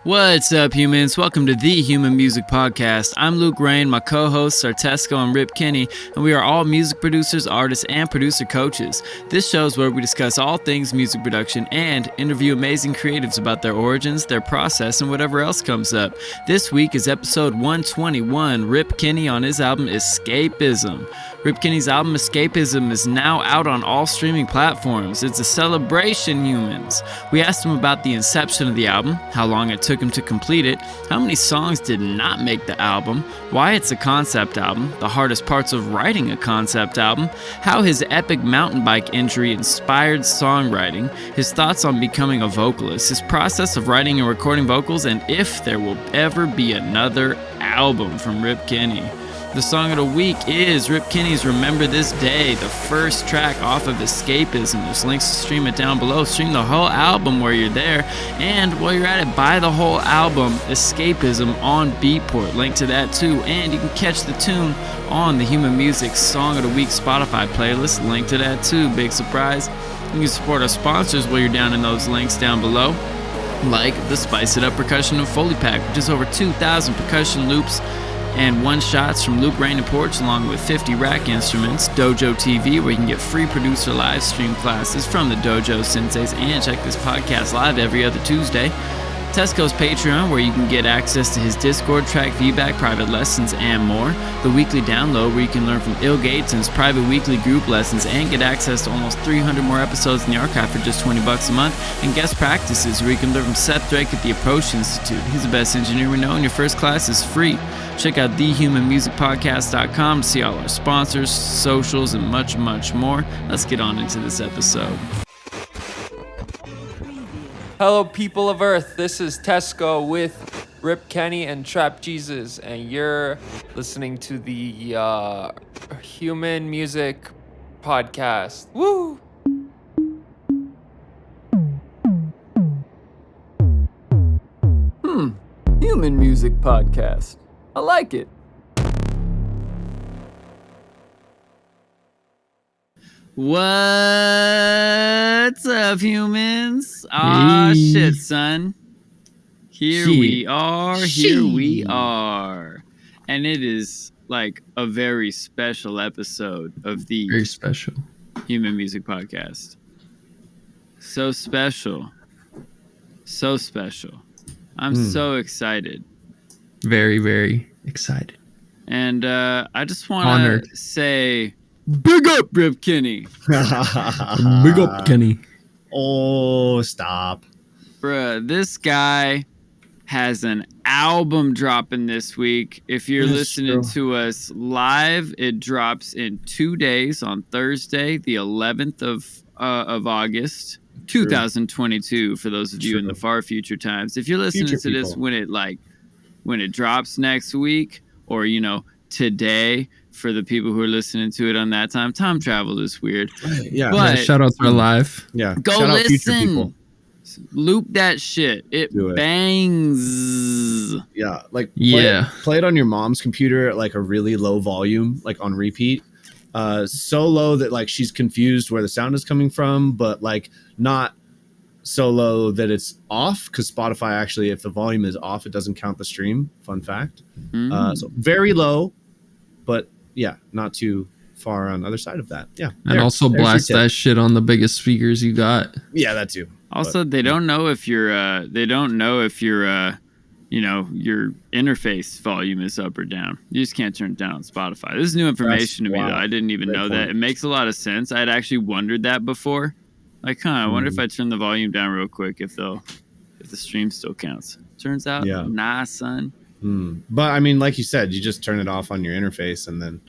What's up, humans? Welcome to the Human Music Podcast. I'm Luke Rain. My co-hosts are Tesco and Rip Kenny, and we are all music producers, artists, and producer coaches. This show is where we discuss all things music production and interview amazing creatives about their origins, their process, and whatever else comes up. This week is episode 121, Rip Kenny on his album Escapism. Rip Kenny's album Escapism is now out on all streaming platforms. It's a celebration, humans. We asked him about the inception of the album, how long it took him to complete it, how many songs did not make the album, why it's a concept album, the hardest parts of writing a concept album, how his epic mountain bike injury inspired songwriting, his thoughts on becoming a vocalist, his process of writing and recording vocals, and if there will ever be another album from Rip Kenny. The song of the week is Rip Kenny's Remember This Day, the first track off of Escapism. There's links to stream it down below. Stream the whole album while you're there. And while you're at it, buy the whole album, Escapism, on Beatport. Link to that too. And you can catch the tune on the Human Music Song of the Week Spotify playlist. Link to that too. Big surprise. You can support our sponsors while you're down in those links down below. Like the Spice It Up Percussion and Foley Pack, which is over 2,000 percussion loops and one-shots from Luke Rain and Porch, along with 50 rack instruments. Dojo TV, where you can get free producer live stream classes from the Dojo Senseis and check this podcast live every other Tuesday. Tesco's Patreon, where you can get access to his Discord, track feedback, private lessons, and more. The weekly download, where you can learn from Il Gates and his private weekly group lessons and get access to almost 300 more episodes in the archive for just $20 a month. And guest practices, where you can learn from Seth Drake at the Approach Institute. He's the best engineer we know, and your first class is free. Check out thehumanmusicpodcast.com to see all our sponsors, socials, and much, much more. Let's get on into this episode. Hello, people of Earth. This is Tesco with Rip Kenny and Trap Jesus, and you're listening to the Human Music Podcast. Woo! Human Music Podcast. I like it. What's up, humans? Aw, shit, son. Here we are. And it is like a very special episode of the Very special Human Music Podcast. So special. So special. I'm so excited. Very, very excited. And I just want to say, big up, Rip Kenny. Big up, Kenny. Oh, stop. Bruh, this guy has an album dropping this week. If you're listening to us live, it drops in 2 days on Thursday, the 11th of August, 2022, for those of you in the far future times. If you're listening to this when it drops next week, or today, for the people who are listening to it on that time travel is weird. But shout out to our live. Go shout out future listen. people. Loop that shit. It bangs. Play it on your mom's computer at like a really low volume, like on repeat. So low that like she's confused where the sound is coming from, but like not so low that it's off, because Spotify actually, if the volume is off, it doesn't count the stream. Fun fact. So very low, but not too far on the other side of that. And also blast that shit on the biggest speakers you got. Yeah, that too. Also, they don't know if your your interface volume is up or down. You just can't turn it down on Spotify. This is new information to me, though. I didn't even know that. It makes a lot of sense. I'd actually wondered that before. Like, I wonder if I turn the volume down real quick if the stream still counts. Turns out, nah, son. But I mean, like you said, you just turn it off on your interface, and then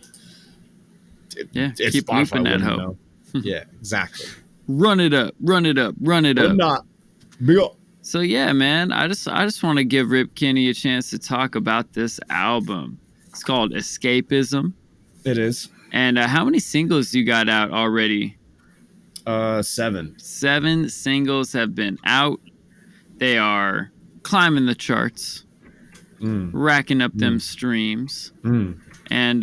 keep looping that hoe. Yeah, exactly. Run it up. Not big up. So yeah, man, I just want to give Rip Kenny a chance to talk about this album. It's called Escapism. It is. And how many singles you got out already? 7. 7 singles have been out. They are climbing the charts, racking up them streams. And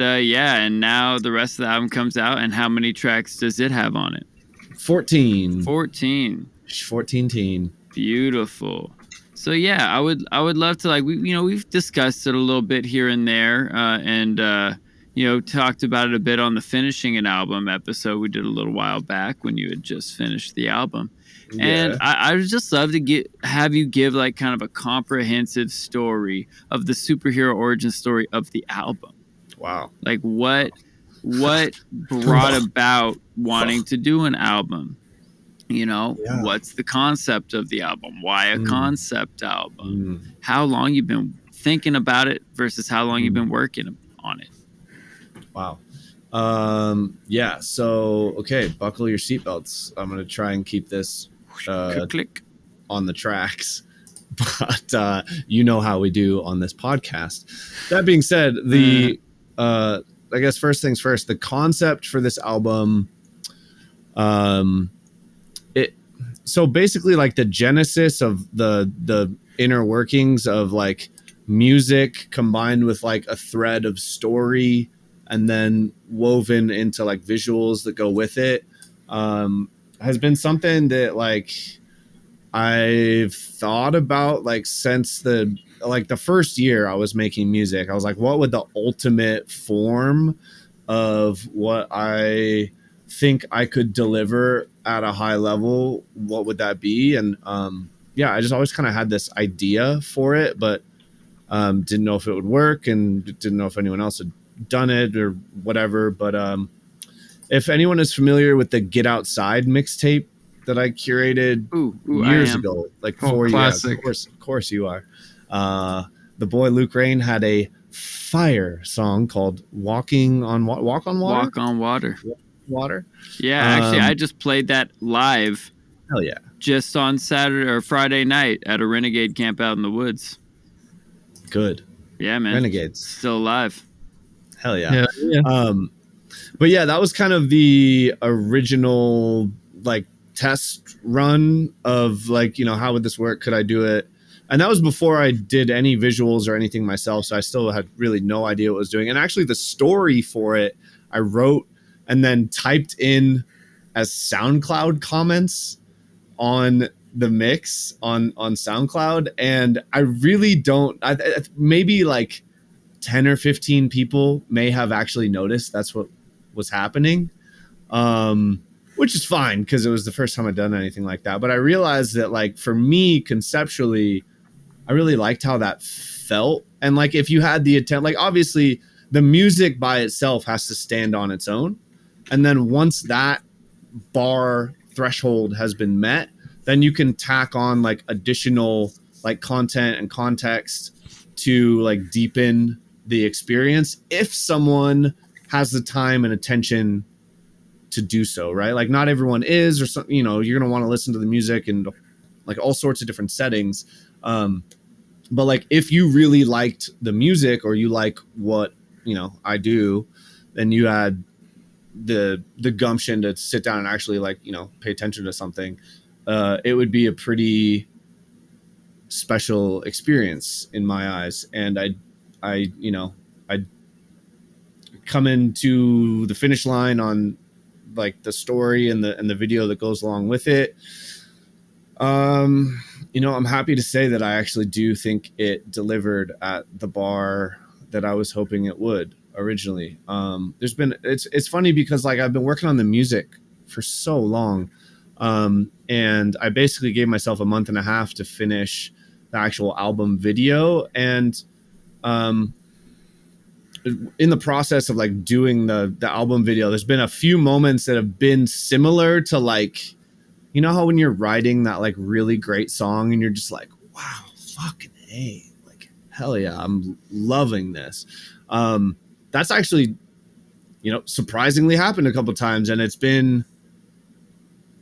and now the rest of the album comes out. And how many tracks does it have on it? 14. 14. 14 teen. Beautiful. So yeah, I would love to, like, we've discussed it a little bit here and there, and talked about it a bit on the finishing an album episode we did a little while back when you had just finished the album. Yeah. And I would just love to have you give like kind of a comprehensive story of the superhero origin story of the album. Wow. Like what brought about wanting to do an album? What's the concept of the album? Why a concept album? How long you've been thinking about it versus how long you've been working on it? Wow. Yeah. So, okay, buckle your seatbelts. I'm going to try and keep this click on the tracks, but you know how we do on this podcast. That being said, I guess first things first, the concept for this album, so basically like the genesis of the inner workings of like music combined with like a thread of story and then woven into like visuals that go with it, has been something that like I've thought about like since the first year I was making music. I was like, what would the ultimate form of what I think I could deliver at a high level, what would that be? And I just always kind of had this idea for it, but didn't know if it would work and didn't know if anyone else had done it or whatever. But if anyone is familiar with the Get Outside mixtape that I curated years ago, like 4 years, classic. Of course you are. The boy Luke Rain had a fire song called Walk on Water. Yeah, actually, I just played that live. Hell yeah! Just on Saturday or Friday night at a Renegade camp out in the woods. Good. Yeah, man. Renegades still alive. Hell yeah. But yeah, that was kind of the original like test run of like, how would this work? Could I do it? And that was before I did any visuals or anything myself. So I still had really no idea what I was doing. And actually the story for it, I wrote and then typed in as SoundCloud comments on the mix on SoundCloud. And I really don't, maybe like 10 or 15 people may have actually noticed that's what was happening. Which is fine because it was the first time I'd done anything like that. But I realized that like for me conceptually, I really liked how that felt. And like if you had the attempt, like obviously the music by itself has to stand on its own. And then once that bar threshold has been met, then you can tack on like additional like content and context to like deepen the experience if someone has the time and attention to do so, right? Like not everyone is, or something, you're going to want to listen to the music in like all sorts of different settings. But like if you really liked the music or you like what, I do, then you had the gumption to sit down and actually like, pay attention to something. It would be a pretty special experience in my eyes. And I'd come into the finish line on like the story and the video that goes along with it. I'm happy to say that I actually do think it delivered at the bar that I was hoping it would originally. It's funny because like I've been working on the music for so long. And I basically gave myself a month and a half to finish the actual album video. And, in the process of like doing the album video, there's been a few moments that have been similar to like, how when you're writing that like really great song and you're just like, wow, fucking A, like, hell yeah, I'm loving this. That's actually, surprisingly happened a couple of times. And it's been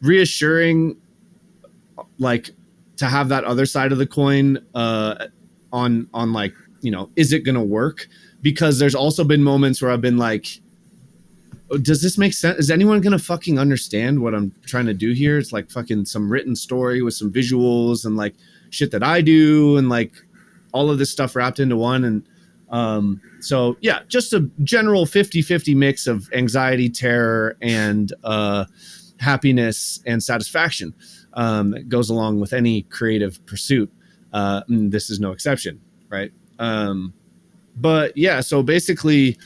reassuring, like to have that other side of the coin, on like, is it going to work? Because there's also been moments where I've been like, does this make sense? Is anyone going to fucking understand what I'm trying to do here? It's like fucking some written story with some visuals and like shit that I do and like all of this stuff wrapped into one. And so, yeah, just a general 50-50 mix of anxiety, terror, and happiness and satisfaction that goes along with any creative pursuit. This is no exception, right? But yeah, so basically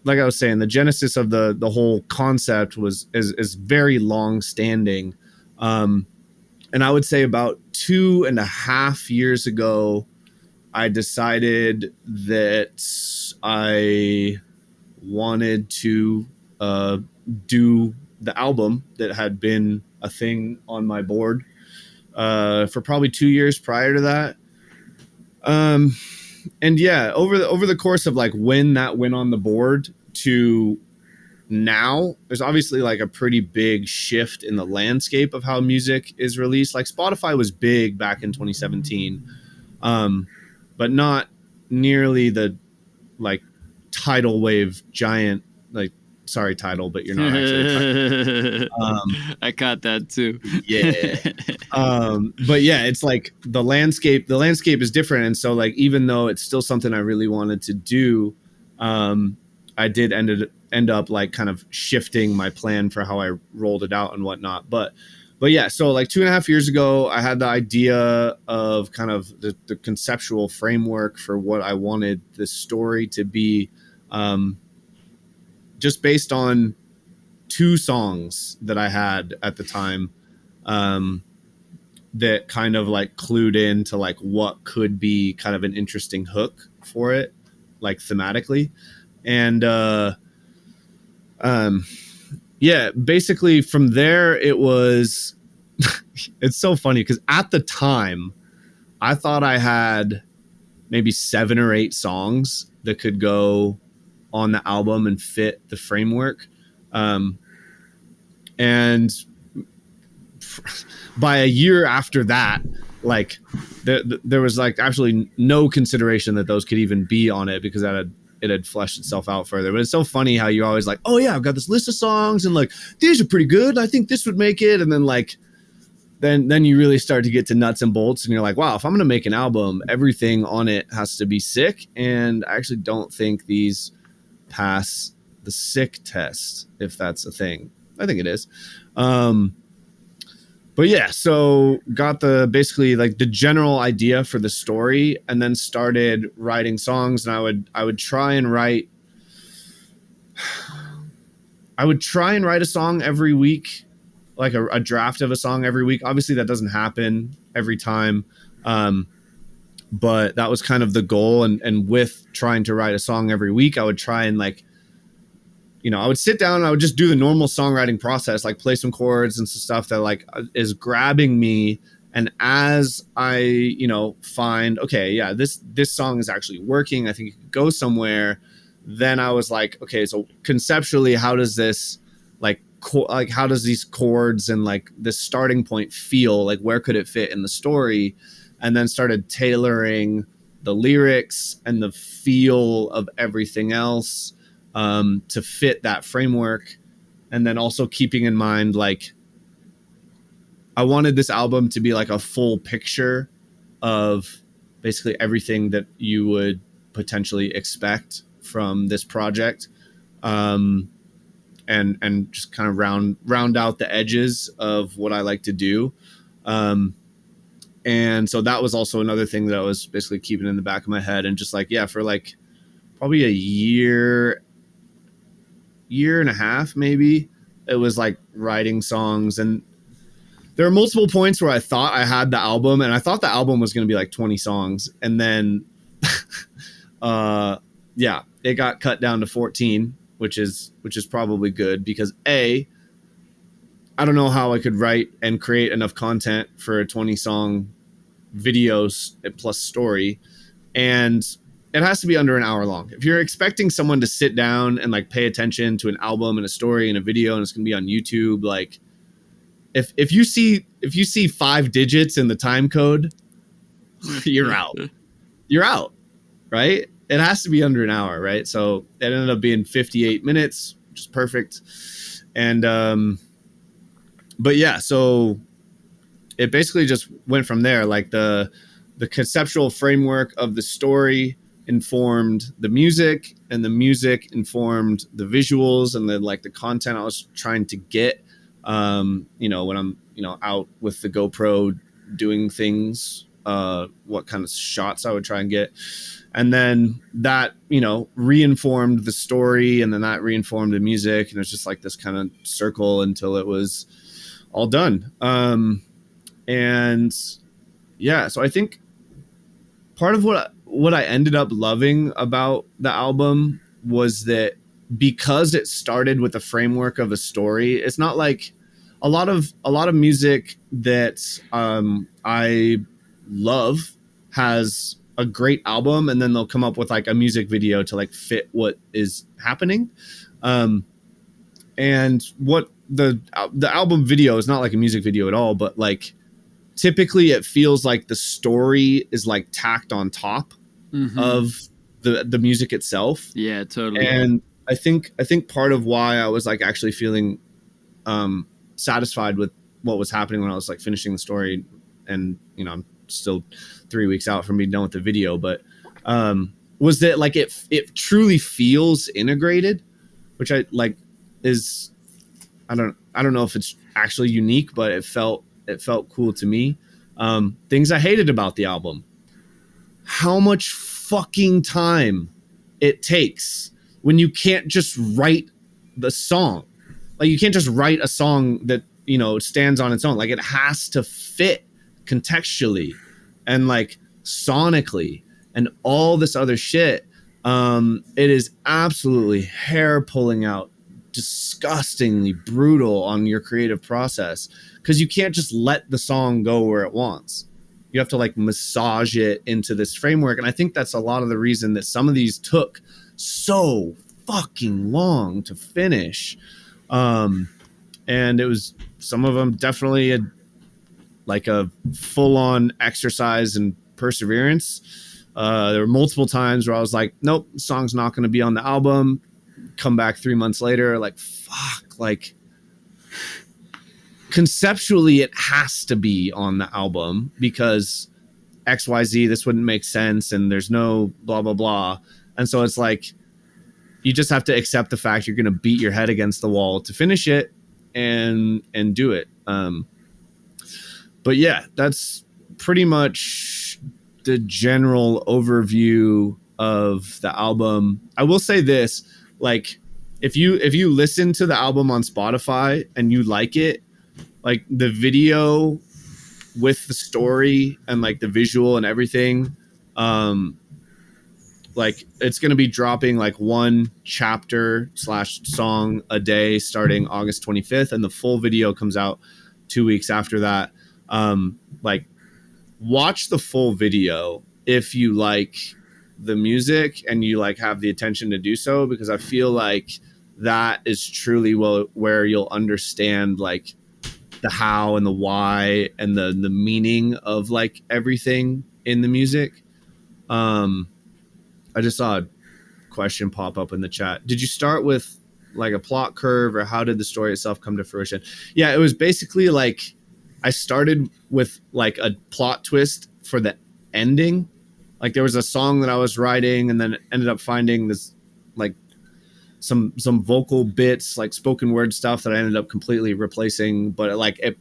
like I was saying, the genesis of the whole concept is very long standing. And I would say about 2.5 years ago, I decided that I wanted to do the album that had been a thing on my board for probably 2 years prior to that. And yeah, over the course of like when that went on the board to now, there's obviously like a pretty big shift in the landscape of how music is released. Like Spotify was big back in 2017, but not nearly the like tidal wave giant, like, sorry, Tidal, but you're not actually I caught that too. Yeah. But yeah, it's like the landscape is different. And so like, even though it's still something I really wanted to do, I did end up like kind of shifting my plan for how I rolled it out and whatnot. But yeah, so like 2.5 years ago, I had the idea of kind of the conceptual framework for what I wanted the story to be, just based on 2 songs that I had at the time, that kind of like clued into like what could be kind of an interesting hook for it, like thematically. And yeah, basically from there it was it's so funny because at the time I thought I had maybe 7 or 8 songs that could go on the album and fit the framework. And by a year after that, like there was like absolutely no consideration that those could even be on it, because it had fleshed itself out further. But it's so funny how you're always like, oh yeah, I've got this list of songs and like these are pretty good, I think this would make it. And then like then you really start to get to nuts and bolts and you're like, wow, if I'm gonna make an album, everything on it has to be sick. And I actually don't think these pass the sick test, if that's a thing. I think it is. But yeah, so got basically like the general idea for the story, and then started writing songs. And I would try and write a song every week, like a draft of a song every week. Obviously that doesn't happen every time. But that was kind of the goal. And with trying to write a song every week, I would try and like, you know, I would sit down and I would just do the normal songwriting process, like play some chords and some stuff that like is grabbing me. And as I, you know, find, okay, yeah, this song is actually working, I think it could go somewhere. Then I was like, okay, so conceptually, how does this how does these chords and like this starting point feel? Like where could it fit in the story? And then started tailoring the lyrics and the feel of everything else to fit that framework. And then also keeping in mind, like, I wanted this album to be like a full picture of basically everything that you would potentially expect from this project. And just kind of round out the edges of what I like to do. And so that was also another thing that I was basically keeping in the back of my head. And just like, yeah, for like probably a year and a half, maybe, it was like writing songs. And there were multiple points where I thought I had the album, and I thought the album was going to be like 20 songs. And then, yeah, it got cut down to 14, which is probably good, because I don't know how I could write and create enough content for a 20 song videos plus story. And it has to be under an hour long. If you're expecting someone to sit down and like pay attention to an album and a story and a video, and it's going to be on YouTube, like if you see 5 digits in the time code, you're out, right? It has to be under an hour, right? So it ended up being 58 minutes, which is perfect. And, but yeah, so it basically just went from there. Like the conceptual framework of the story informed the music, and the music informed the visuals, and then like the content I was trying to get, you know, when I'm, you know, out with the GoPro doing things, what kind of shots I would try and get. And then that, reinformed the story, and then that reinformed the music. And it's just like this kind of circle until it was all done. And yeah, so I think part of what I ended up loving about the album was that because it started with the framework of a story, it's not like a lot of music that I love has a great album, and then they'll come up with like a music video to like fit what is happening. And what the album video is not like a music video at all, but like typically it feels like the story is like tacked on top of the music itself. Yeah, totally. And I think part of why I was like actually feeling satisfied with what was happening when I was like finishing the story, and I'm still 3 weeks out from being done with the video, but was that like it truly feels integrated, which I like is I don't know if it's actually unique, but it felt cool to me. Things I hated about the album: how much fucking time it takes when you can't just write the song. Like you can't just write a song that stands on its own. Like it has to fit contextually and like sonically and all this other shit. It is absolutely hair pulling out, disgustingly brutal on your creative process, because you can't just let the song go where it wants. You have to like massage it into this framework. And I think that's a lot of the reason that some of these took so fucking long to finish. And it was, some of them definitely a full-on exercise in perseverance. There were multiple times where I was like, nope, the song's not going to be on the album. Come back 3 months later, like, fuck, like conceptually it has to be on the album because XYZ, this wouldn't make sense, and there's no blah blah blah. And so it's like you just have to accept the fact you're going to beat your head against the wall to finish it and do it. But yeah, that's pretty much the general overview of the album. I will say this, like if you listen to the album on Spotify and you like it, like the video with the story and like the visual and everything, like it's going to be dropping like one chapter / song a day starting August 25th. And the full video comes out 2 weeks after that. Like watch the full video if you like the music and you like have the attention to do so, because I feel like that is truly where you'll understand like the how and the why and the meaning of like everything in the music. I just saw a question pop up in the chat. Did you start with like a plot curve, or how did the story itself come to fruition? Yeah, it was basically like I started with like a plot twist for the ending. Like there was a song that I was writing and then ended up finding this like some vocal bits, like spoken word stuff that I ended up completely replacing, but it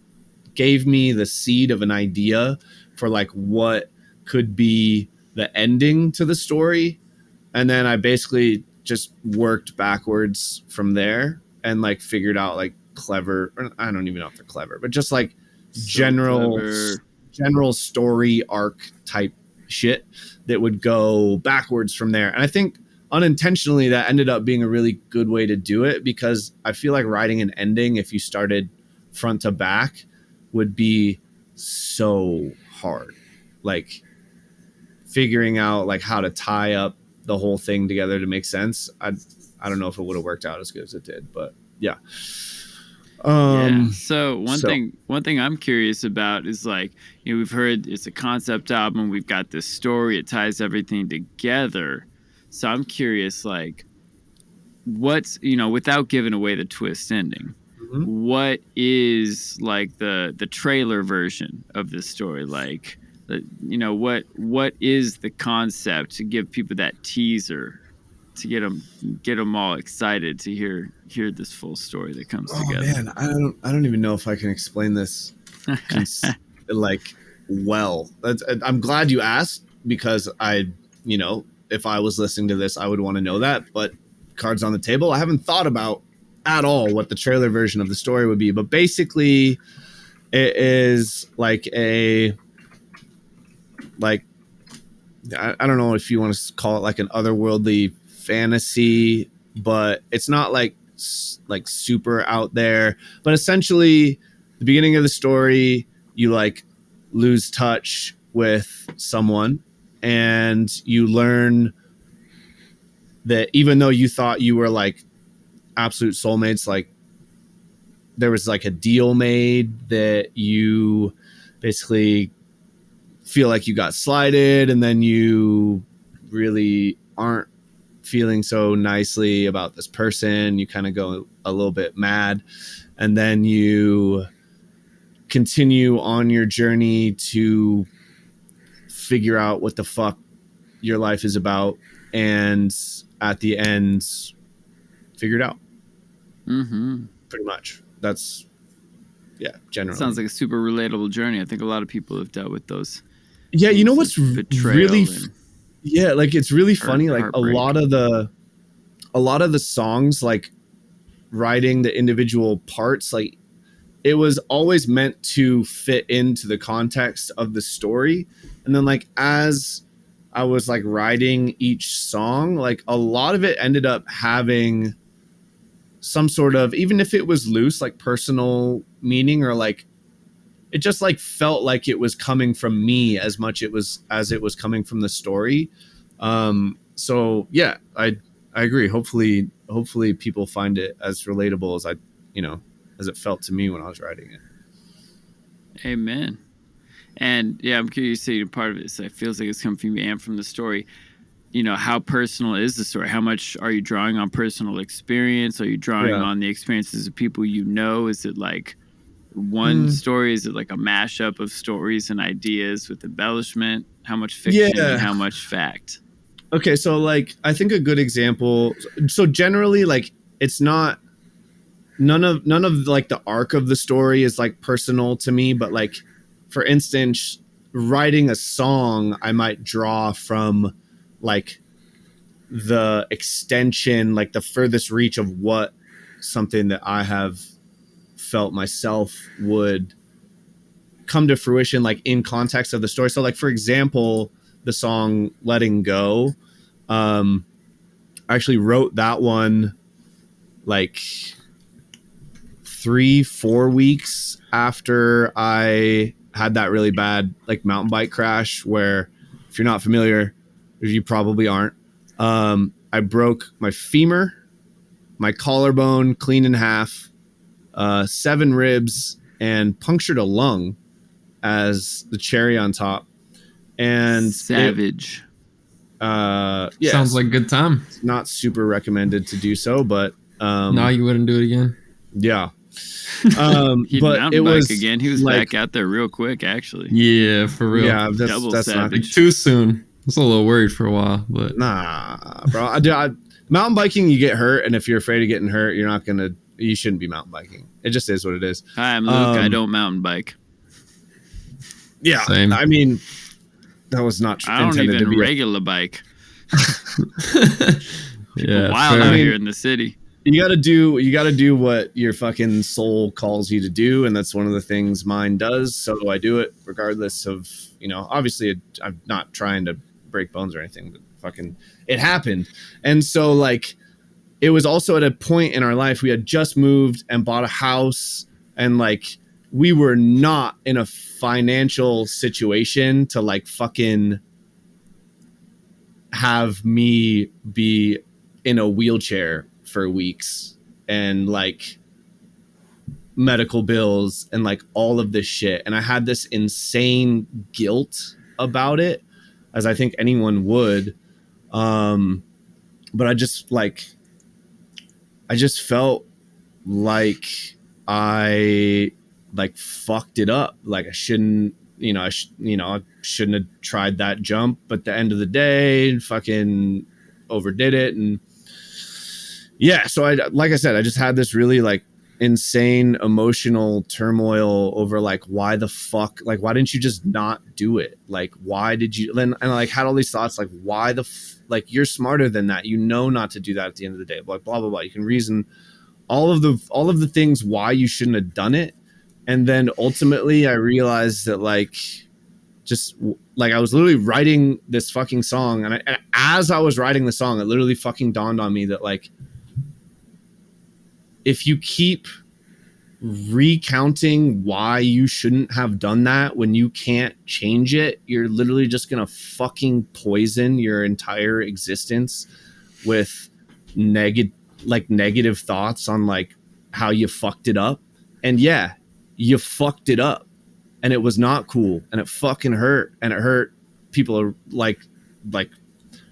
gave me the seed of an idea for like what could be the ending to the story. And then I basically just worked backwards from there and like figured out like clever, I don't even know if they're clever, but just like general story arc type shit that would go backwards from there. And I think unintentionally that ended up being a really good way to do it, because I feel like writing an ending, if you started front to back, would be so hard. Like figuring out like how to tie up the whole thing together to make sense. I don't know if it would have worked out as good as it did, but yeah. So one thing I'm curious about is like, we've heard it's a concept album. We've got this story. It ties everything together. So I'm curious, like, what's, without giving away the twist ending, what is like the trailer version of this story? Like, what is the concept to give people that teaser to get them all excited to hear this full story that comes together? Man, I don't even know if I can explain this like well. I'm glad you asked, because if I was listening to this, I would want to know that. But cards on the table, I haven't thought about at all what the trailer version of the story would be. But basically, it is like I don't know if you want to call it like an otherworldly fantasy, but it's not like super out there. But essentially, the beginning of the story, you like lose touch with someone, and you learn that even though you thought you were like absolute soulmates, like there was like a deal made that you basically feel like you got slighted, and then you really aren't feeling so nicely about this person. You kind of go a little bit mad, and then you continue on your journey to figure out what the fuck your life is about, and at the end figure it out. Pretty much. That's generally. Sounds like a super relatable journey. I think a lot of people have dealt with those. Yeah, you know what's really like it's really funny, like a lot of the songs, like writing the individual parts, like it was always meant to fit into the context of the story. And then like as I was like writing each song, like a lot of it ended up having some sort of, even if it was loose, like personal meaning, or like it just like felt like it was coming from me as much as it was coming from the story. So yeah, I agree. Hopefully people find it as relatable as as it felt to me when I was writing it. Amen. And yeah, I'm curious to see part of it. So it feels like it's coming from you and from the story. How personal is the story? How much are you drawing on personal experience? Are you drawing on the experiences of people you know? Is it like one story? Is it like a mashup of stories and ideas with embellishment? How much fiction and how much fact? Okay, so like I think a good example. So generally, like it's not none of like the arc of the story is like personal to me, but like for instance, writing a song, I might draw from like the extension, like the furthest reach of what something that I have felt myself would come to fruition, like in context of the story. So like, for example, the song Letting Go, I actually wrote that one like 3-4 weeks after I had that really bad like mountain bike crash, where if you're not familiar, you probably aren't. I broke my femur, my collarbone clean in half, 7 ribs, and punctured a lung as the cherry on top. And savage. Sounds like a good time. Not super recommended to do so, but no, you wouldn't do it again. Yeah. He'd but mountain it was bike again. He was like, back out there real quick, actually. Yeah, for real. Yeah, Double that's not savage. Too soon. I was a little worried for a while, but nah, bro. Mountain biking, you get hurt, and if you're afraid of getting hurt, you shouldn't be mountain biking. It just is what it is. Hi, I'm Luke. I don't mountain bike. Yeah, same. I mean, that was not I don't intended even to be regular bike. Yeah, wild out here in the city. You gotta do what your fucking soul calls you to do, and that's one of the things mine does. So I do it regardless of, obviously I'm not trying to break bones or anything, but fucking it happened. And so like it was also at a point in our life, we had just moved and bought a house, and like we were not in a financial situation to like fucking have me be in a wheelchair for weeks, and like medical bills and like all of this shit. And I had this insane guilt about it, as I think anyone would. But I just felt like I like fucked it up. Like I shouldn't, I shouldn't have tried that jump. But at the end of the day, fucking overdid it. And yeah, so like I said, I just had this really like insane emotional turmoil over like why the fuck, like why didn't you just not do it, like why did you, and I like had all these thoughts like why like you're smarter than that, you know not to do that at the end of the day, like blah blah blah, you can reason all of the things why you shouldn't have done it. And then ultimately I realized that like just like I was literally writing this fucking song, and as I was writing the song, it literally fucking dawned on me that like if you keep recounting why you shouldn't have done that when you can't change it, you're literally just gonna fucking poison your entire existence with negative thoughts on like how you fucked it up. And yeah, you fucked it up, and it was not cool, and it fucking hurt, and it hurt people like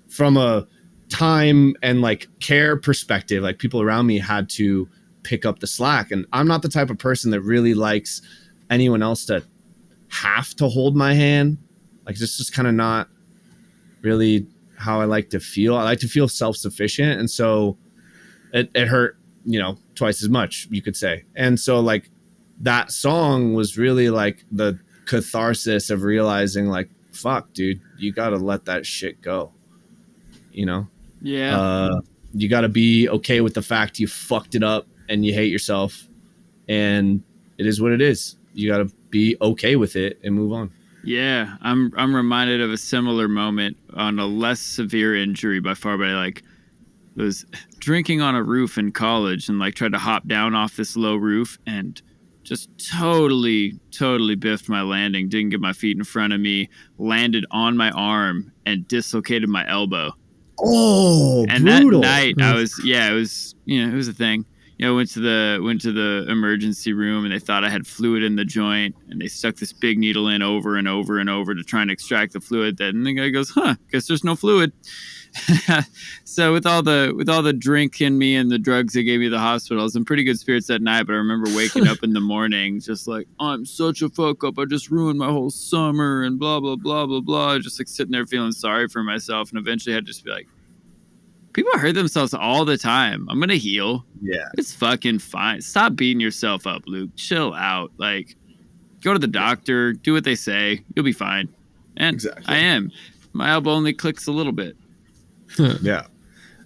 from a time and like care perspective, like people around me had to pick up the slack. And I'm not the type of person that really likes anyone else to have to hold my hand. Like it's just kind of not really how I like to feel. I like to feel self-sufficient. And so it hurt, you know, twice as much, you could say. And so like that song was really like the catharsis of realizing like, fuck, dude, you got to let that shit go. You know? Yeah. You got to be okay with the fact you fucked it up and you hate yourself, and it is what it is. You got to be okay with it and move on. Yeah, I'm reminded of a similar moment on a less severe injury by far, but I like was drinking on a roof in college and like tried to hop down off this low roof and just totally biffed my landing. Didn't get my feet in front of me, landed on my arm and dislocated my elbow. Oh, and brutal. That night it was, you know, it was a thing. You know, went to the emergency room, and they thought I had fluid in the joint, and they stuck this big needle in over and over and over to try and extract the fluid. And the guy goes, guess there's no fluid. So with all the drink in me and the drugs they gave me at the hospital, I was in pretty good spirits that night. But I remember waking up in the morning just like, I'm such a fuck up. I just ruined my whole summer and blah, blah, blah, blah, blah. Just like sitting there feeling sorry for myself. And eventually I'd just be like, people hurt themselves all the time. I'm going to heal. Yeah. It's fucking fine. Stop beating yourself up, Luke. Chill out. Like, go to the doctor. Do what they say. You'll be fine. And exactly. I am. My elbow only clicks a little bit. Yeah.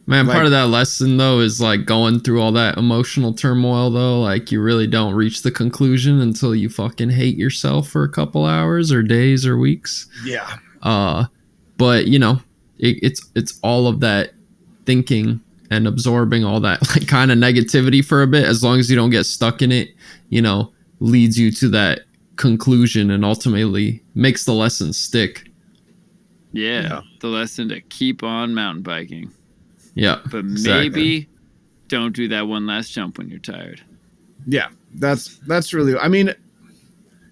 Man, part of that lesson, though, is like going through all that emotional turmoil, though. Like, you really don't reach the conclusion until you fucking hate yourself for a couple hours or days or weeks. Yeah. But, you know, it's all of that thinking and absorbing all that like kind of negativity for a bit, as long as you don't get stuck in it, you know, leads you to that conclusion and ultimately makes the lesson stick. Yeah. The lesson to keep on mountain biking. Yeah. But maybe don't do that one last jump when you're tired. Yeah. That's really, I mean,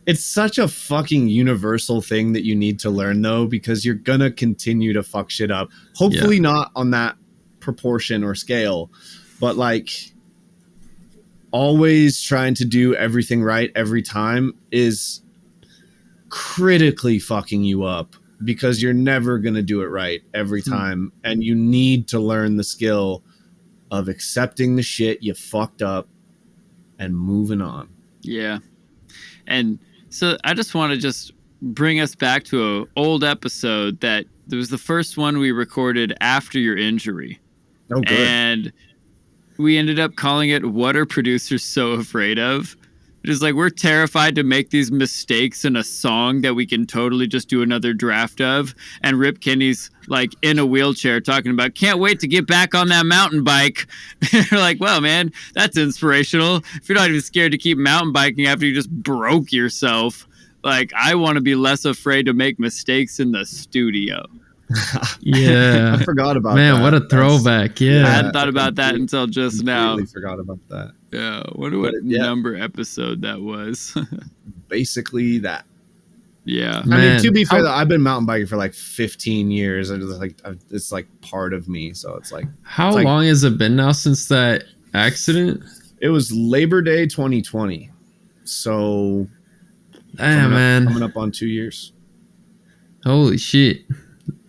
it's such a fucking universal thing that you need to learn, though, because you're gonna continue to fuck shit up. Hopefully not on that proportion or scale, but like always trying to do everything right every time is critically fucking you up, because you're never going to do it right every time. And you need to learn the skill of accepting the shit you fucked up and moving on. Yeah. And so I just want to just bring us back to an old episode that it was the first one we recorded after your injury. Oh, good. And we ended up calling it What Are Producers So Afraid Of? It is like, we're terrified to make these mistakes in a song that we can totally just do another draft of. And Rip Kenny's like in a wheelchair talking about, can't wait to get back on that mountain bike. You're like, well, man, that's inspirational. If you're not even scared to keep mountain biking after you just broke yourself, like, I want to be less afraid to make mistakes in the studio. Yeah. I forgot about that. Man, what a throwback. I hadn't thought about that until just now. I forgot about that. Yeah. Wonder what number episode that was. Basically that. Yeah. Man, I mean, to be fair, though, I've been mountain biking for like 15 years. It's like part of me. So it's like. How long has it been now since that accident? It was Labor Day 2020. So. Coming up on 2 years. Holy shit.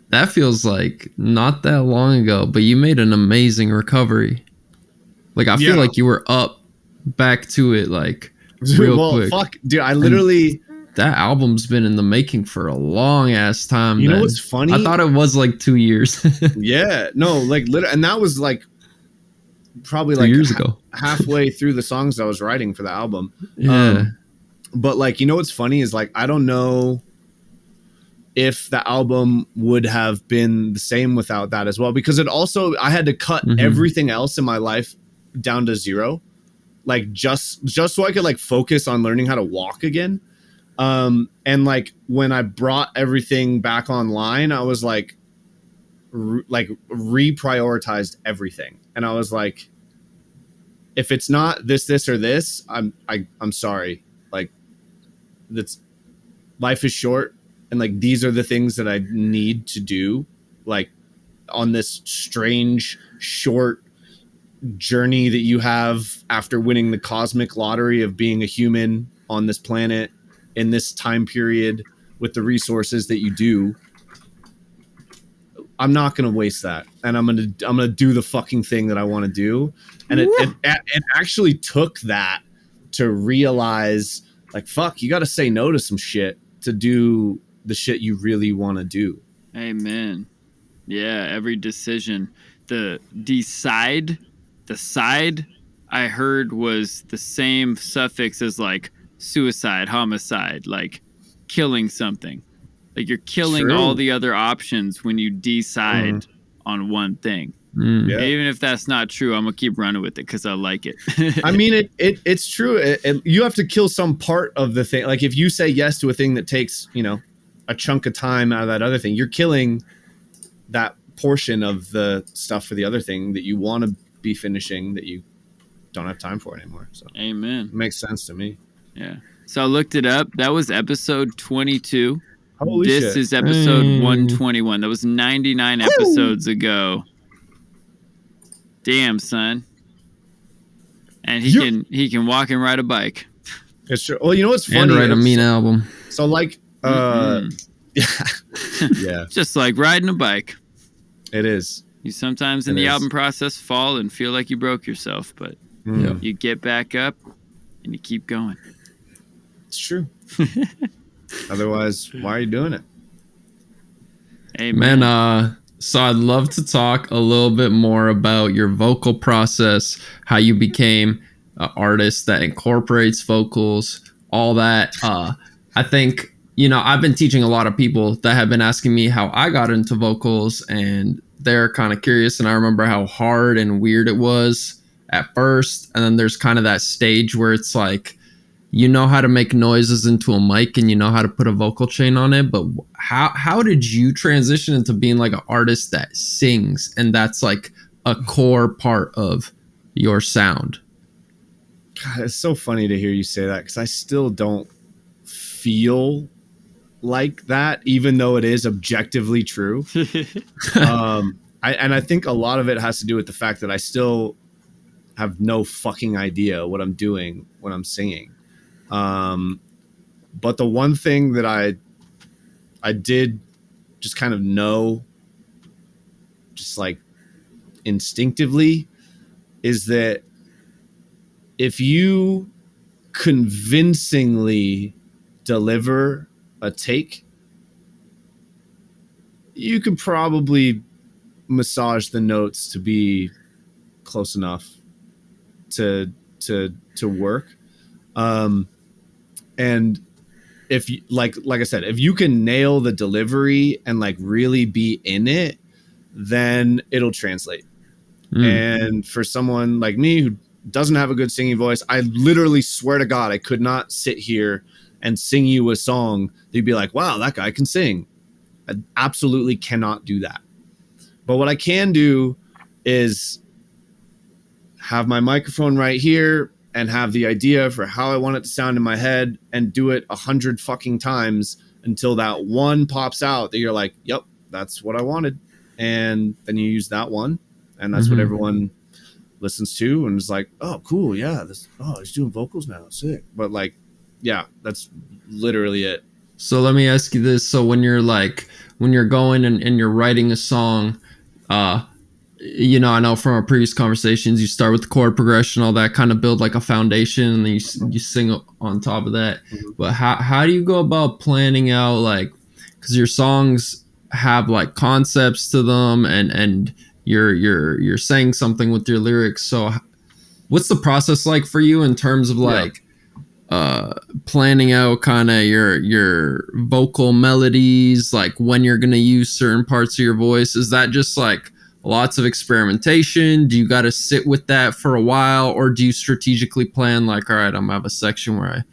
That feels like not that long ago, but you made an amazing recovery. Like, I feel like you were up back to it, like real quick. Fuck, dude, I literally... That album's been in the making for a long ass time. You know what's funny? I thought it was like 2 years. Yeah, no, like literally, and that was like probably 2 like years ago, halfway through the songs I was writing for the album. Yeah. But like, you know what's funny is like I don't know if the album would have been the same without that as well, because it also, I had to cut everything else in my life down to zero, like just so I could like focus on learning how to walk again. And like when I brought everything back online, I was like reprioritized everything. And I was like, if it's not this, or this, I'm sorry. Like that's, life is short. And like, these are the things that I need to do, like on this strange, short journey that you have after winning the cosmic lottery of being a human on this planet in this time period with the resources that you do. I'm not going to waste that. And I'm going to do the fucking thing that I want to do. And it actually took that to realize like, fuck, you got to say no to some shit to do the shit you really want to do. Amen. Yeah. Every decision, the side I heard was the same suffix as like suicide, homicide, like killing something. Like you're killing all the other options when you decide on one thing. Yeah. Even if that's not true, I'm gonna keep running with it because I like it. I mean, it's true. You have to kill some part of the thing. Like if you say yes to a thing that takes, you know, a chunk of time out of that other thing, you're killing that portion of the stuff for the other thing that you want to be finishing that you don't have time for anymore. So amen. It makes sense to me. Yeah. So I looked it up. That was episode 22. Holy this shit. Is episode 121. That was 99 episodes ago. Damn, son. And he can walk and ride a bike. It's true. Well, you know what's funny? And write a mean album. So like, yeah. Just like riding a bike. It is. You sometimes in the album process fall and feel like you broke yourself, but you get back up and you keep going. It's true. Otherwise, why are you doing it? Hey, man, so I'd love to talk a little bit more about your vocal process, how you became an artist that incorporates vocals, all that. I think, you know, I've been teaching a lot of people that have been asking me how I got into vocals, and they're kind of curious. And I remember how hard and weird it was at first. And then there's kind of that stage where it's like, you know how to make noises into a mic and you know how to put a vocal chain on it. But how did you transition into being like an artist that sings and that's like a core part of your sound? God, it's so funny to hear you say that because I still don't feel like that, even though it is objectively true. I think a lot of it has to do with the fact that I still have no fucking idea what I'm doing when I'm singing. But the one thing that I did just kind of know, just like instinctively, is that if you convincingly deliver a take, you can probably massage the notes to be close enough to work. And if you, like I said, if you can nail the delivery and like really be in it, then it'll translate. And for someone like me who doesn't have a good singing voice, I literally swear to God, I could not sit here and sing you a song that you'd be like, wow, that guy can sing. I absolutely cannot do that. But what I can do is have my microphone right here and have the idea for how I want it to sound in my head and do it 100 fucking times until that one pops out that you're like, yep, that's what I wanted. And then you use that one, and that's what everyone listens to and is like, oh, cool, yeah, he's doing vocals now, sick. But like, yeah, that's literally it. So let me ask you this. So when you're going and you're writing a song, you know, I know from our previous conversations, you start with the chord progression, all that, kind of build like a foundation, and then you sing on top of that. But how do you go about planning out, like, because your songs have like concepts to them, and you're saying something with your lyrics. So what's the process like for you in terms of like planning out kind of your vocal melodies, like when you're gonna use certain parts of your voice? Is that just like lots of experimentation? Do you got to sit with that for a while, or do you strategically plan like, all right, I'm gonna have a section where I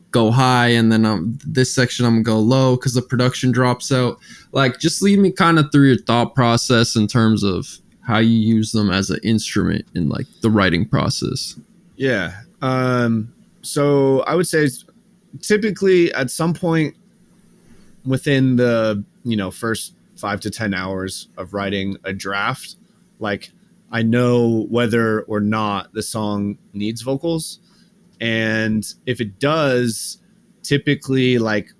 go high, and then this section I'm gonna go low because the production drops out? Like, just lead me kind of through your thought process in terms of how you use them as an instrument in like the writing process. Yeah. So I would say typically at some point within the, first 5 to 10 hours of writing a draft, like I know whether or not the song needs vocals. And if it does, typically like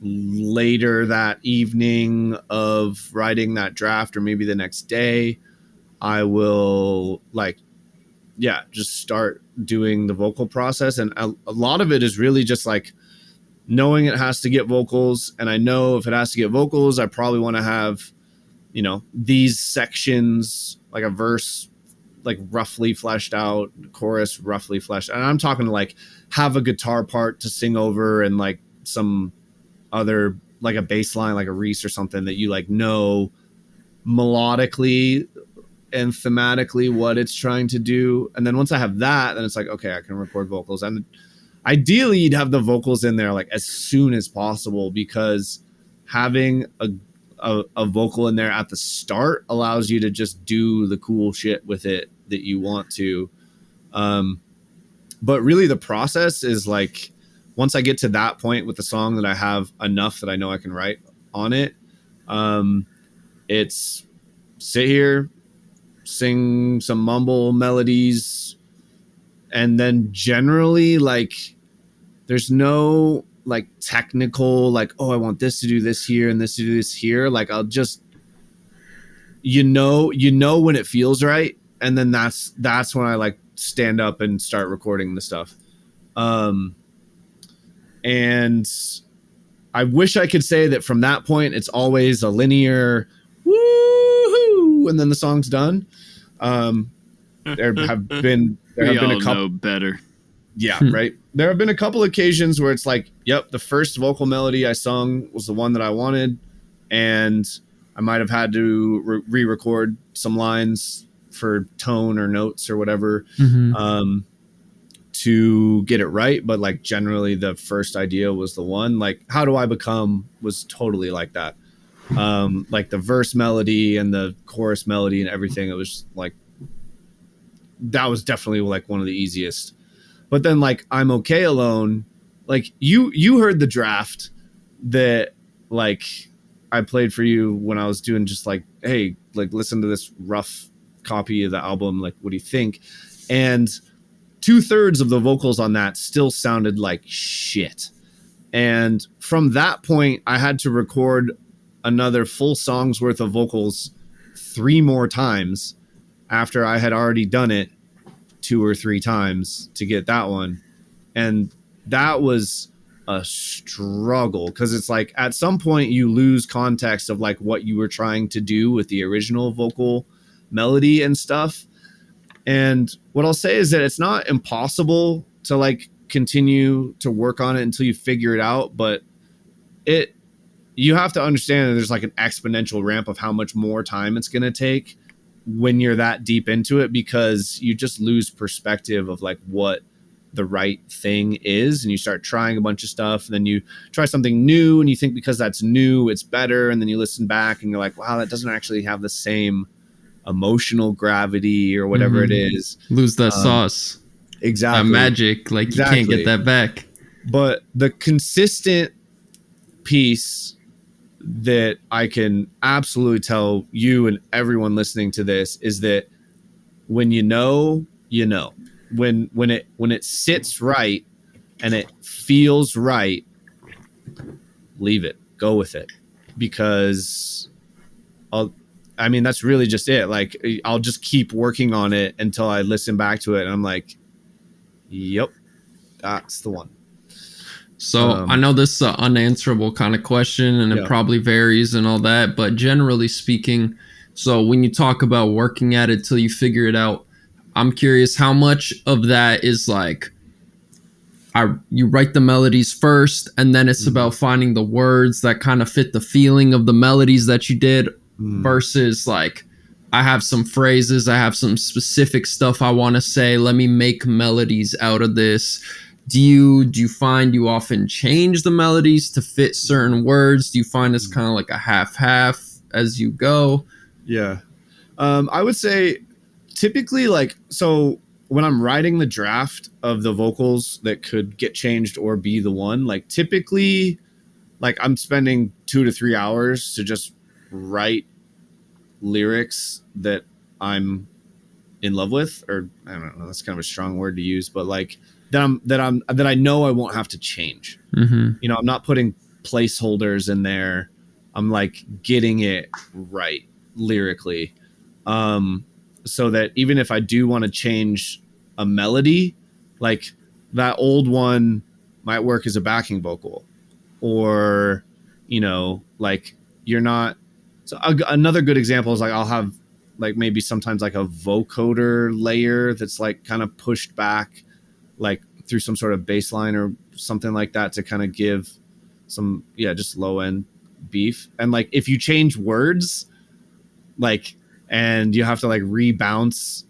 later that evening of writing that draft, or maybe the next day, I will just start doing the vocal process. And a lot of it is really just like knowing it has to get vocals. And I know if it has to get vocals, I probably want to have, these sections, like a verse, like roughly fleshed out, chorus roughly fleshed. And I'm talking like have a guitar part to sing over, and like some other, like a bass line, like a Reese or something that you like know melodically and thematically what it's trying to do. And then once I have that, then it's like, okay, I can record vocals. And ideally you'd have the vocals in there like as soon as possible, because having a vocal in there at the start allows you to just do the cool shit with it that you want to. But really the process is like, once I get to that point with the song that I have enough that I know I can write on it, it's sit here, sing some mumble melodies, and then generally like there's no like technical like, oh, I want this to do this here and this to do this here. Like I'll just when it feels right, and then that's when I like stand up and start recording the stuff. And I wish I could say that from that point it's always a linear woohoo and then the song's done. There have been a couple know better. Yeah, right. There have been a couple occasions where it's like, yep, the first vocal melody I sung was the one that I wanted, and I might have had to re-record some lines for tone or notes or whatever to get it right. But like generally the first idea was the one. Like How Do I Become was totally like that. Like the verse melody and the chorus melody and everything, it was like, that was definitely like one of the easiest. But then like I'm Okay Alone, like you heard the draft that like I played for you when I was doing just like, hey, like listen to this rough copy of the album, like what do you think? And 2/3 of the vocals on that still sounded like shit. And from that point I had to record another full song's worth of vocals 3 more times after I had already done it 2 or 3 times to get that one. And that was a struggle, because it's like at some point you lose context of like what you were trying to do with the original vocal melody and stuff. And what I'll say is that it's not impossible to like continue to work on it until you figure it out, but you have to understand that there's like an exponential ramp of how much more time it's going to take when you're that deep into it, because you just lose perspective of like what the right thing is, and you start trying a bunch of stuff, and then you try something new and you think because that's new it's better, and then you listen back and you're like, wow, that doesn't actually have the same emotional gravity or whatever it is. Lose that sauce. Exactly. That magic, like exactly. You can't get that back. But the consistent piece that I can absolutely tell you and everyone listening to this is that when you know, when it sits right and it feels right, leave it, go with it, because I mean, that's really just it. Like, I'll just keep working on it until I listen back to it, and I'm like, yep, that's the one. So I know this is an unanswerable kind of question, and it probably varies and all that, but generally speaking, so when you talk about working at it till you figure it out, I'm curious how much of that is like, you write the melodies first, and then it's about finding the words that kind of fit the feeling of the melodies that you did, versus like, I have some phrases, I have some specific stuff I want to say, let me make melodies out of this. Do you find you often change the melodies to fit certain words? Do you find it's kind of like a half as you go? Yeah. I would say typically, like, so when I'm writing the draft of the vocals that could get changed or be the one, like, typically, like, I'm spending 2 to 3 hours to just write lyrics that I'm in love with, or I don't know, that's kind of a strong word to use, but like that I know I won't have to change. You know, I'm not putting placeholders in there. I'm like getting it right lyrically. So that even if I do want to change a melody, like that old one might work as a backing vocal, or, you know, like you're not. So another good example is like, I'll have like maybe sometimes like a vocoder layer that's like kind of pushed back, like through some sort of bass line or something like that, to kind of give some, just low end beef. And like, if you change words, like, and you have to like rebounce,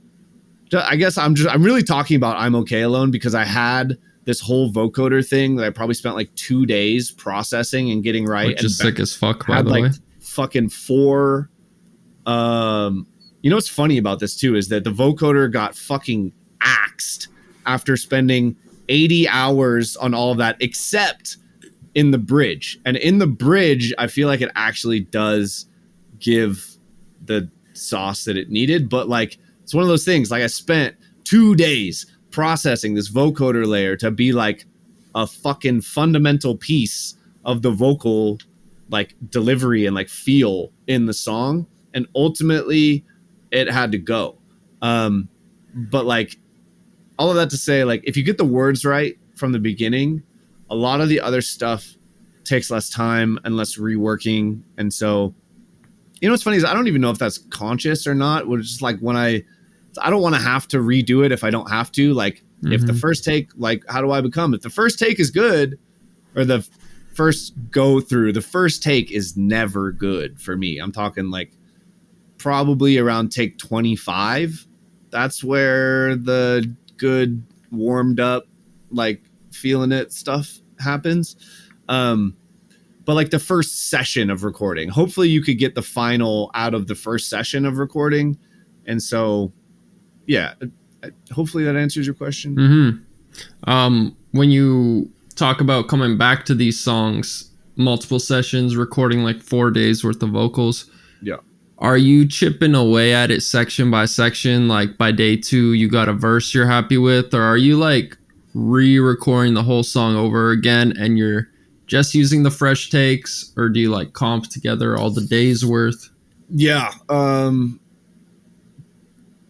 I guess I'm really talking about I'm Okay Alone, because I had this whole vocoder thing that I probably spent like 2 days processing and getting right. Which is sick as fuck, by the like way. Fucking 4. You know what's funny about this too is that the vocoder got fucking axed after spending 80 hours on all of that, except in the bridge. And in the bridge, I feel like it actually does give the sauce that it needed. But like, it's one of those things, like I spent 2 days processing this vocoder layer to be like a fucking fundamental piece of the vocal like delivery and like feel in the song. And ultimately it had to go. But like, all of that to say, like, if you get the words right from the beginning, a lot of the other stuff takes less time and less reworking. And so, you know, what's funny is I don't even know if that's conscious or not. It's just like when I don't want to have to redo it if I don't have to. Like, if the first take, like, how do I become? If the first take is good, or the first go through, the first take is never good for me. I'm talking like probably around take 25. That's where the good warmed up, like feeling it stuff happens. But like the first session of recording, hopefully you could get the final out of the first session of recording. And so, hopefully that answers your question. When you talk about coming back to these songs, multiple sessions, recording like 4 days worth of vocals. Yeah. Are you chipping away at it section by section? Like by day 2, you got a verse you're happy with, or are you like re-recording the whole song over again and you're just using the fresh takes, or do you like comp together all the days worth? Yeah.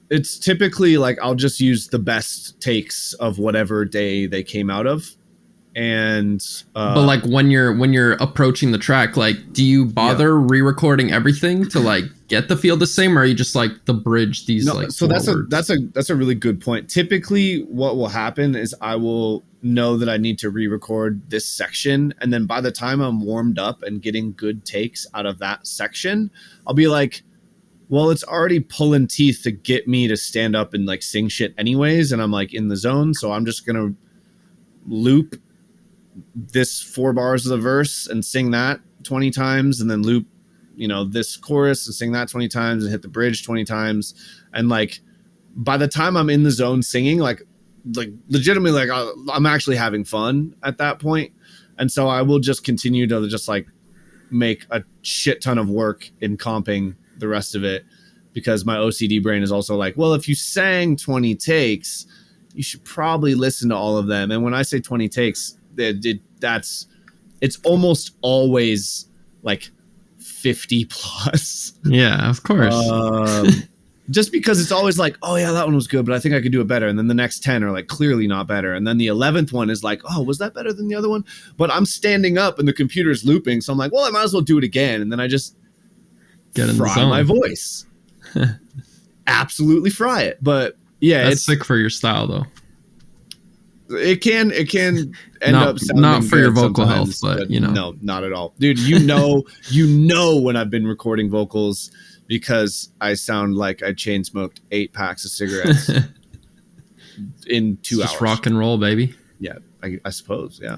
It's typically like I'll just use the best takes of whatever day they came out of. And but like when you're approaching the track, like do you bother re-recording everything to like get the feel the same, or are you just like the bridge these like so that's a really good point. Typically what will happen is I will know that I need to re-record this section, and then by the time I'm warmed up and getting good takes out of that section, I'll be like, well, it's already pulling teeth to get me to stand up and like sing shit anyways, and I'm like in the zone, so I'm just gonna loop this 4 bars of the verse and sing that 20 times, and then loop, you know, this chorus and sing that 20 times and hit the bridge 20 times. And like, by the time I'm in the zone singing, like legitimately, like I'm actually having fun at that point. And so I will just continue to just like make a shit ton of work in comping the rest of it, because my OCD brain is also like, well, if you sang 20 takes, you should probably listen to all of them. And when I say 20 takes, it's almost always like 50 plus. Yeah, of course. Just because it's always like, oh yeah, that one was good, but I think I could do it better. And then the next 10 are like clearly not better. And then the 11th one is like, oh, was that better than the other one? But I'm standing up and the computer's looping. So I'm like, well, I might as well do it again. And then I just fry my voice. Absolutely fry it. But yeah, that's it's sick for your style though. It can end up sounding not for your vocal health, but you know. No, not at all. Dude, you know when I've been recording vocals because I sound like I chain smoked 8 packs of cigarettes in 2 hours. Just rock and roll, baby. Yeah, I suppose, yeah.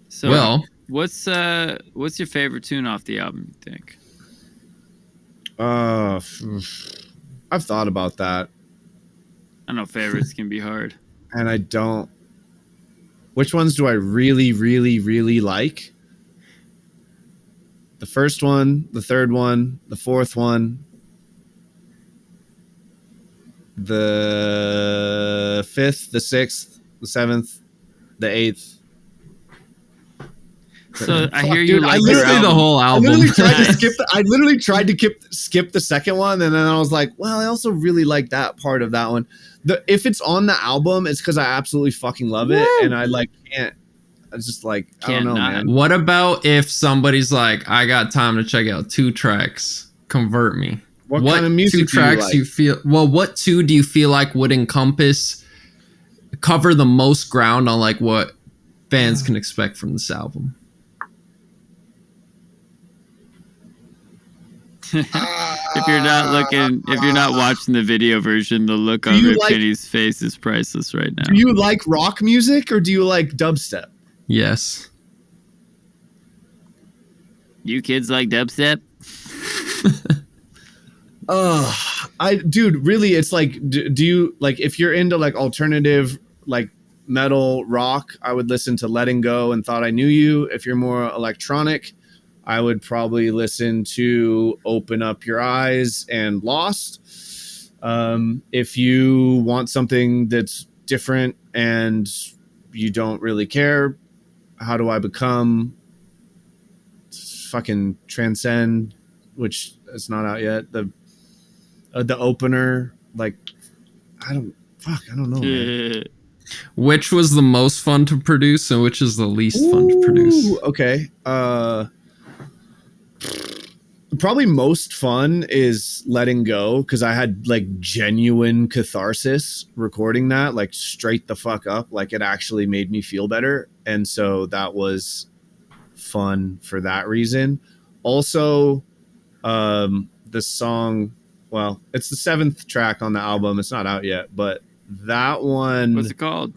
So well, what's your favorite tune off the album, you think? I've thought about that. I know favorites can be hard. And I don't. Which ones do I really, really, really like? The first one, the third one, the fourth one, the fifth, the sixth, the seventh, the eighth. So I hear you like literally the whole album. I literally tried to skip the second one, and then I was like, well, I also really like that part of that one. If it's on the album, it's because I absolutely fucking love it, and I like can't. I just like I don't know, man. What about if somebody's like, I got time to check out 2 tracks, convert me. What kind of music 2 tracks do you feel? Well, what 2 do you feel like would cover the most ground on like what fans can expect from this album? If you're not watching the video version, the look on Rip Kenny's face is priceless right now. Do you like rock music or do you like dubstep? Yes. You kids like dubstep? Really, it's like, do you like, if you're into like alternative, like metal rock, I would listen to Letting Go and Thought I Knew You. If you're more electronic, I would probably listen to Open Up Your Eyes and Lost. If you want something that's different and you don't really care, How Do I Become? Fucking Transcend, which is not out yet. The opener, like, I don't know. Man. Which was the most fun to produce and which is the least fun to produce? Okay. Probably most fun is Letting Go, because I had like genuine catharsis recording that, like straight the fuck up. Like it actually made me feel better. And so that was fun for that reason. Also, the song, well, it's the 7th track on the album. It's not out yet, but that one. What's it called?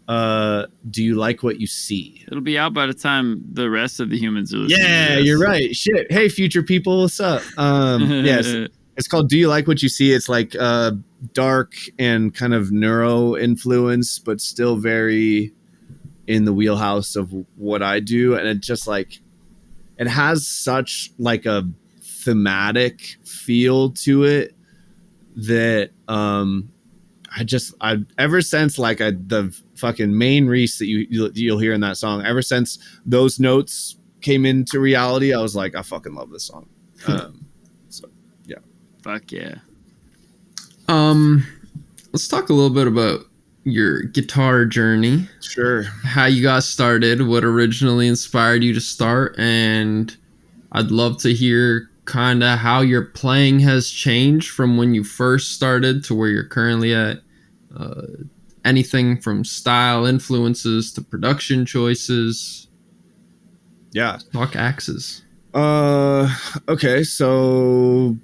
Do You Like What You See? It'll be out by the time the rest of the humans are listening. Yeah, you're right. Shit. Hey, future people, what's up? Yes, it's called Do You Like What You See? It's like dark and kind of neuro influence, but still very in the wheelhouse of what I do. And it just like, it has such like a thematic feel to it that I ever since like the fucking main Reese that you'll hear in that song, ever since those notes came into reality, I was like, I fucking love this song. So yeah. Fuck yeah. Let's talk a little bit about your guitar journey. Sure. How you got started, what originally inspired you to start, and I'd love to hear kind of how your playing has changed from when you first started to where you're currently at. Anything from style influences to production choices. Yeah. Talk axes. Okay, so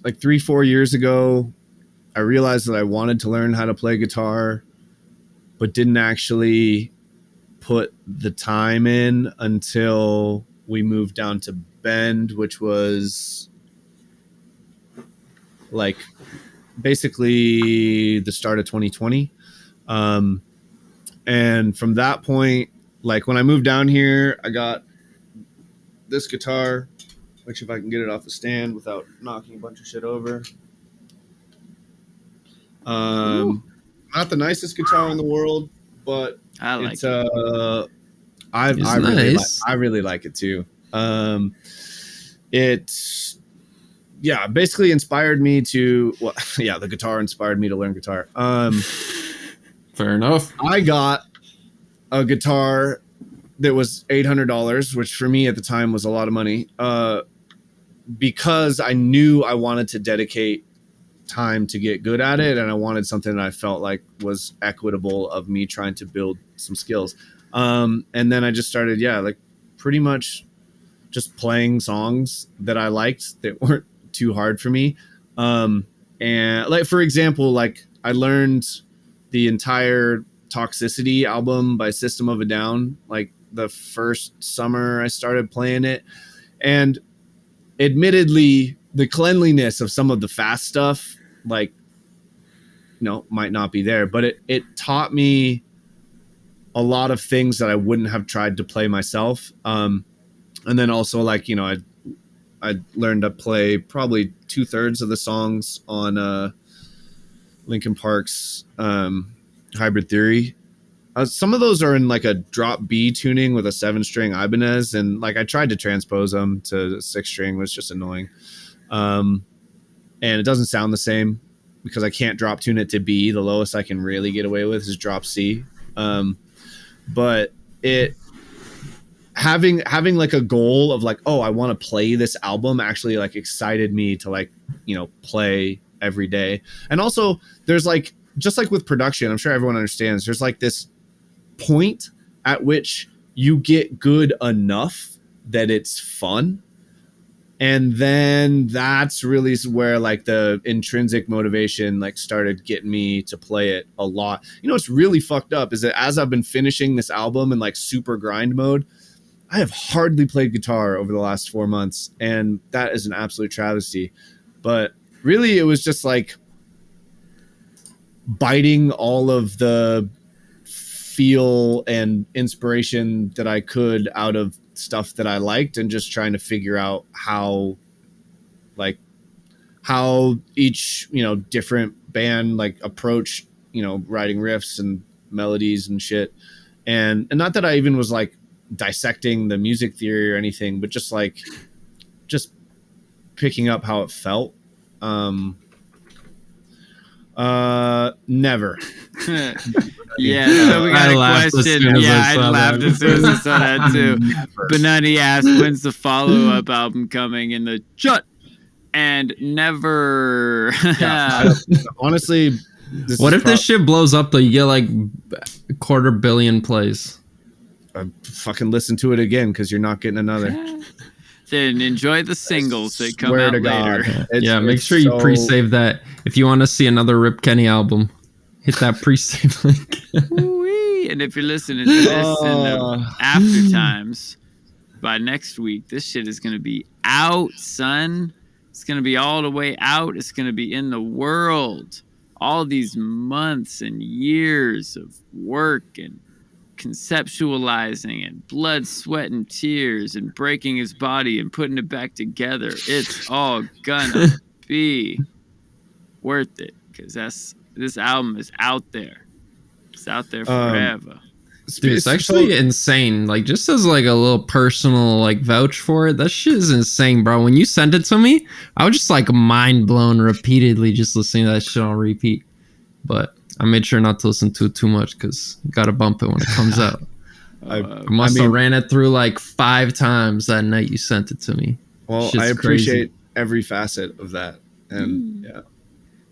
like 3-4 years ago, I realized that I wanted to learn how to play guitar, but didn't actually put the time in until we moved down to Bend, which was like basically the start of 2020. And from that point, like when I moved down here, I got this guitar, which if I can get it off the stand without knocking a bunch of shit over. Not the nicest guitar in the world, but I like it's I nice. really like it too. It basically inspired me to the guitar inspired me to learn guitar. Fair enough. I got a guitar that was $800, which for me at the time was a lot of money, because I knew I wanted to dedicate time to get good at it, and I wanted something that I felt like was equitable of me trying to build some skills. And then I just started, like pretty much just playing songs that I liked that weren't too hard for me. And like, for example, like I learned the entire Toxicity album by System of a Down, like the first summer I started playing it. And admittedly, the cleanliness of some of the fast stuff, like, might not be there, but it taught me a lot of things that I wouldn't have tried to play myself. And then also, like, I learned to play probably 2/3 of the songs on Linkin Park's Hybrid Theory. Some of those are in like a drop B tuning with a 7-string Ibanez, and like I tried to transpose them to 6-string, was just annoying. And it doesn't sound the same because I can't drop tune it to B. The lowest I can really get away with is drop C. But it having like a goal of like, oh, I want to play this album actually like excited me to like, play every day. And also there's like, just like with production, I'm sure everyone understands, there's like this point at which you get good enough that it's fun. And then that's really where like the intrinsic motivation like started getting me to play it a lot. What's really fucked up is that as I've been finishing this album in like super grind mode, I have hardly played guitar over the last 4 months, and that is an absolute travesty. But really it was just like biting all of the feel and inspiration that I could out of stuff that I liked, and just trying to figure out how each, different band like approach, writing riffs and melodies and shit. And not that I even was like dissecting the music theory or anything, but just picking up how it felt. Never. Yeah, so we got a question. I laughed as soon as I saw that too. Benani asked, when's the follow-up album coming in the chat? And never. Honestly, what if this shit blows up though? You get like 250 million plays. Fucking listen to it again, because you're not getting another. Then enjoy the singles that come out later. Make sure you pre-save that. If you want to see another Rip Kenny album, hit that pre-save link. And if you're listening to this in the after times, by next week, this shit is going to be out, son. It's going to be all the way out. It's going to be in the world. All these months and years of work and conceptualizing and blood, sweat, and tears and breaking his body and putting it back together. It's all gonna be worth it, because this album is out there. It's out there forever. Dude, it's actually insane. Like, just as like a little personal like vouch for it, that shit is insane, bro. When you sent it to me, I was just like mind blown repeatedly just listening to that shit on repeat. But I made sure not to listen to it too much, because gotta bump it when it comes out. I must have ran it through like 5 times that night you sent it to me. Well, I appreciate every facet of that. And yeah.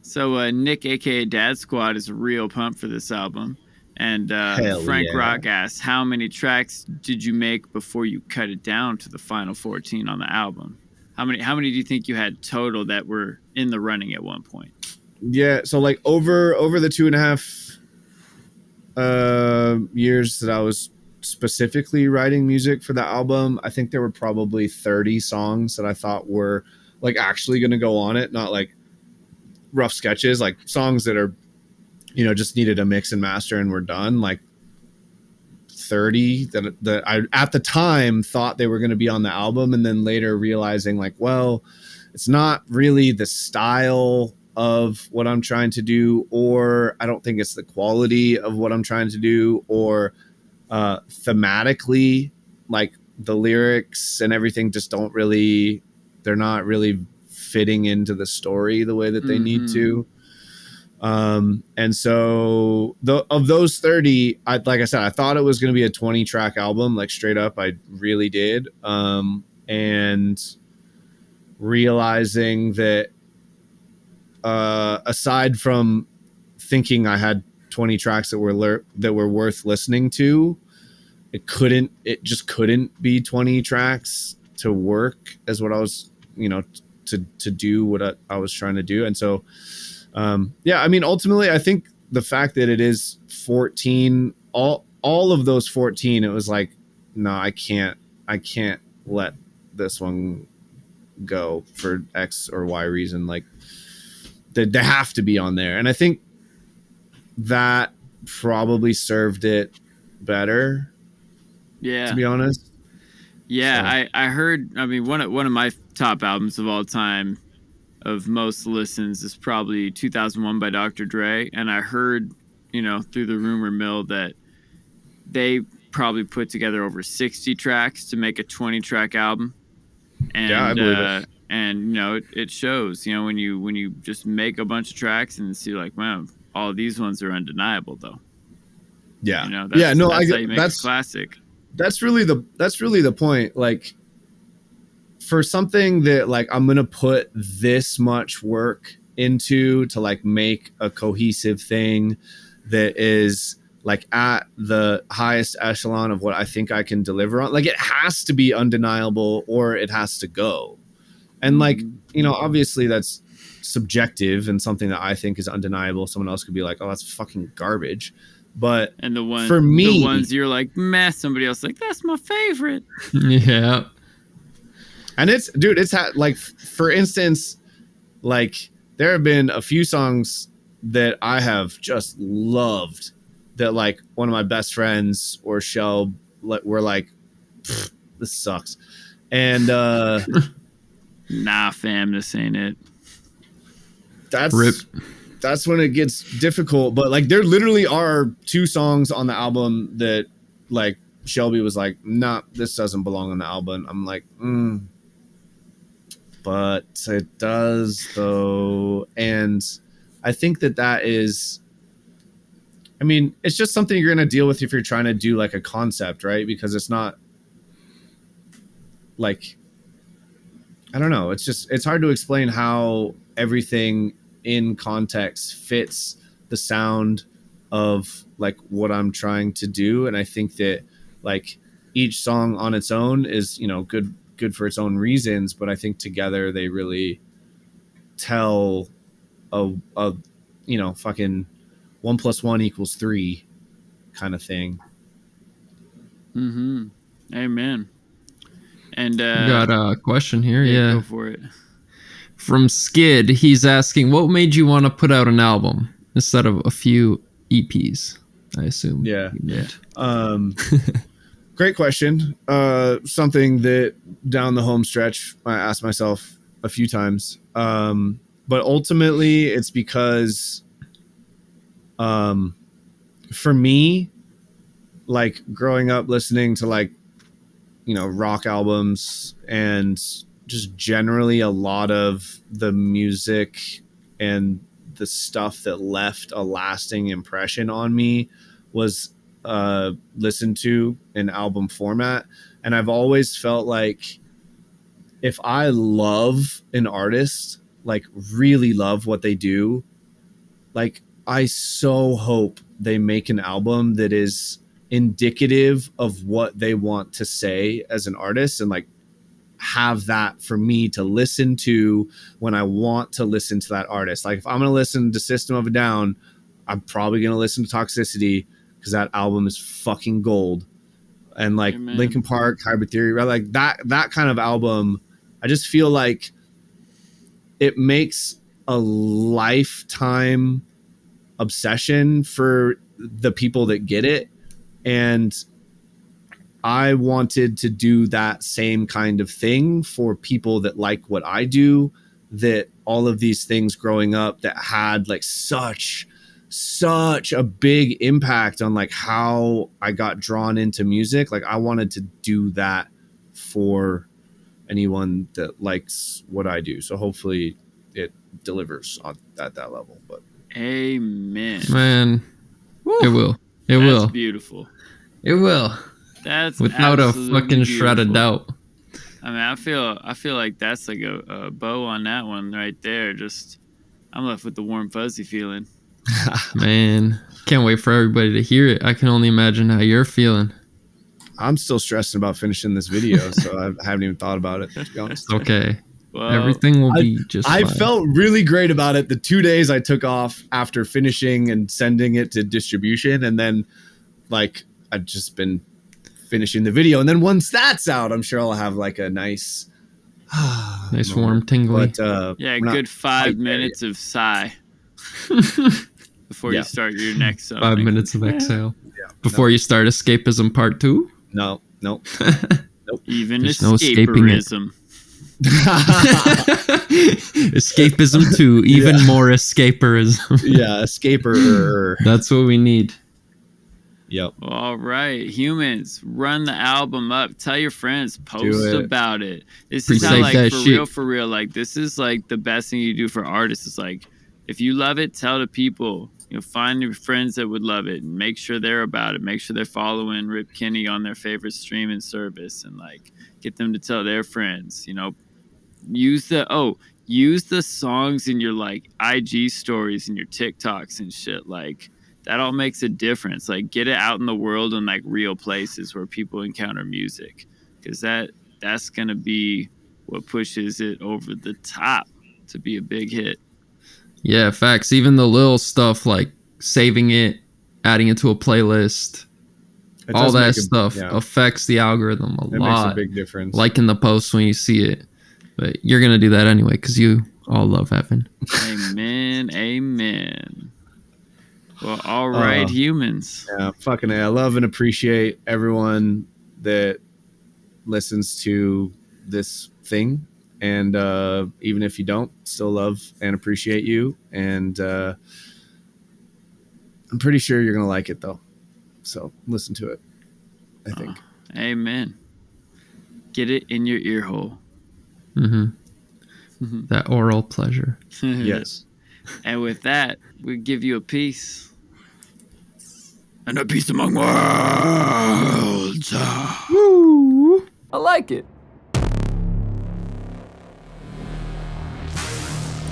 So Nick, aka Dad Squad, is real pumped for this album. And Frank Rock asks, how many tracks did you make before you cut it down to the final 14 on the album? How many do you think you had total that were in the running at one point? Yeah, so like over the 2.5 years that I was specifically writing music for the album, I think there were probably 30 songs that I thought were like actually going to go on it, not like rough sketches, like songs that are, just needed a mix and master and were done. Like 30 that I at the time thought they were going to be on the album, and then later realizing like, well, it's not really the style of what I'm trying to do, or I don't think it's the quality of what I'm trying to do, or thematically, like the lyrics and everything just they're not really fitting into the story the way that they need to. And so of those 30, like I said, I thought it was going to be a 20 track album, like straight up. I really did. And realizing that, aside from thinking I had 20 tracks that were worth listening to, it just couldn't be 20 tracks to work as what I was, to do what I was trying to do. And so, I mean, ultimately I think the fact that it is 14, all of those 14, it was like, no, I can't let this one go for X or Y reason. Like they have to be on there. And I think that probably served it better. Yeah. To be honest. Yeah. So. I heard, I mean, one of my top albums of all time of most listens is probably 2001 by Dr. Dre. And I heard, through the rumor mill that they probably put together over 60 tracks to make a 20 track album. And, yeah, I believe it. And, it shows, when you just make a bunch of tracks and see like, wow, all of these ones are undeniable though. Yeah. That's how you make a classic. That's really the point. Like for something that like I'm going to put this much work into to like make a cohesive thing that is like at the highest echelon of what I think I can deliver on. Like it has to be undeniable or it has to go. And like, obviously that's subjective and something that I think is undeniable. Someone else could be like, oh, that's fucking garbage. But for me, the ones you're like, meh, somebody else like, that's my favorite. Yeah. And it's like, for instance, like there have been a few songs that I have just loved that like one of my best friends or Shell were like, this sucks. And nah, fam, this ain't it. That's Rip. That's when it gets difficult. But like there literally are 2 songs on the album that like Shelby was like, nah, this doesn't belong on the album. I'm like, but it does though. And I think that is, I mean, it's just something you're going to deal with if you're trying to do like a concept, right? Because it's not like, I don't know. It's hard to explain how everything in context fits the sound of like what I'm trying to do. And I think that like each song on its own is, good for its own reasons, but I think together they really tell a fucking 1 + 1 = 3 kind of thing. Amen. And we got a question here. Yeah, go for it. From Skid, he's asking, what made you want to put out an album instead of a few EPs? I assume. Yeah. Great question. Something that down the home stretch I asked myself a few times. But ultimately it's because for me, like growing up listening to like, rock albums and just generally a lot of the music and the stuff that left a lasting impression on me was listened to in album format. And I've always felt like if I love an artist, like really love what they do, like I so hope they make an album that is indicative of what they want to say as an artist, and like have that for me to listen to when I want to listen to that artist. Like if I'm going to listen to System of a Down, I'm probably going to listen to Toxicity because that album is fucking gold. And like Amen. Linkin Park, Hybrid Theory, right? Like that kind of album, I just feel like it makes a lifetime obsession for the people that get it. And I wanted to do that same kind of thing for people that like what I do, that all of these things growing up that had like such such a big impact on like how I got drawn into music. Like I wanted to do that for anyone that likes what I do. So hopefully it delivers at that level. But amen, man. Woo. It will. It That's will. Beautiful. It will. That's without a fucking shred of doubt. I mean, I feel like that's like a bow on that one right there. Just I'm left with the warm fuzzy feeling. Man, can't wait for everybody to hear it. I can only imagine how you're feeling. I'm still stressing about finishing this video, so I haven't even thought about it, to be honest. Okay. Well, everything will be just fine. I felt really great about it the 2 days I took off after finishing and sending it to distribution. And then like I've just been finishing the video. And then once that's out, I'm sure I'll have like a nice warm tingly. But, yeah, a good 5 minutes of sigh before you start your next song. 5 minutes of exhale. Before you start Escapism Part 2? No. Even There's no escaping it. escapism. Escapism 2, even more escaperism. Yeah, escaper. That's what we need. Yep. All right, humans, run the album up. Tell your friends, post about it. This is how, like, for real, like, this is like the best thing you do for artists. It's like, if you love it, tell the people. You know, find your friends that would love it and make sure they're about it. Make sure they're following Rip Kenny on their favorite streaming service and like get them to tell their friends. You know, use the songs in your like IG stories and your TikToks and shit. Like that all makes a difference. Like get it out in the world in like real places where people encounter music, because that's gonna be what pushes it over the top to be a big hit. Yeah, facts. Even the little stuff like saving it, adding it to a playlist, all that stuff affects the algorithm a lot. It makes a big difference. Liking the post when you see it. But you're going to do that anyway because you all love heaven. Amen. Amen. Well, all right, humans. Yeah, fucking A. I love and appreciate everyone that listens to this thing. And even if you don't, still love and appreciate you. And I'm pretty sure you're going to like it, though. So listen to it, I think. Amen. Get it in your ear hole. Mm-hmm. That oral pleasure. Yes. And with that, we give you a peace. And a peace among worlds. Woo! I like it.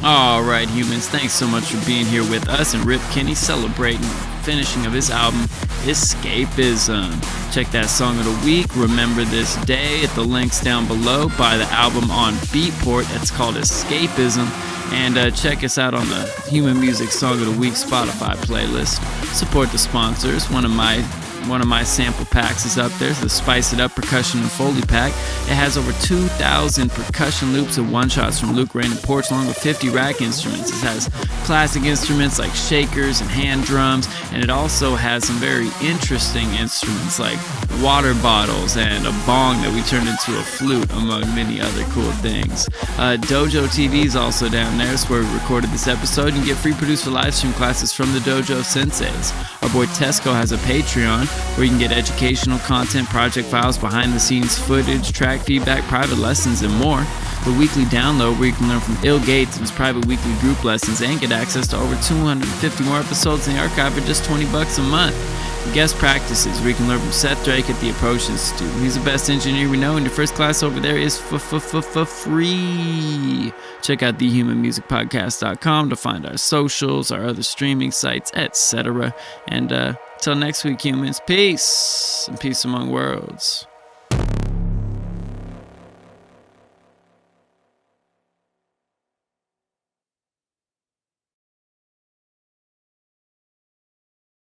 All right, humans, thanks so much for being here with us and Rip Kenny celebrating the finishing of his album, Escapism. Check that song of the week, Remember This Day, at the links down below. Buy the album on Beatport. It's called Escapism. And check us out on the Human Music Song of the Week Spotify playlist. Support the sponsors. One of my sample packs is up there, the Spice It Up Percussion and Foley pack. It has over 2,000 percussion loops and one-shots from Luke Rain and Porch, along with 50 rack instruments. It has classic instruments like shakers and hand drums, and it also has some very interesting instruments like water bottles and a bong that we turned into a flute, among many other cool things. Dojo TV is also down there. It's where we recorded this episode. You can get free producer live stream classes from the Dojo Senseis. Our boy Tesco has a Patreon where you can get educational content, project files, behind the scenes footage, track feedback, private lessons, and more. The weekly download where you can learn from Ill Gates and his private weekly group lessons and get access to over 250 more episodes in the archive for just $20 a month. Guest practices where you can learn from Seth Drake at the Approach Institute. He's the best engineer we know, and your first class over there is free. Check out thehumanmusicpodcast.com to find our socials, our other streaming sites, etc. And till next week, humans, peace and peace among worlds.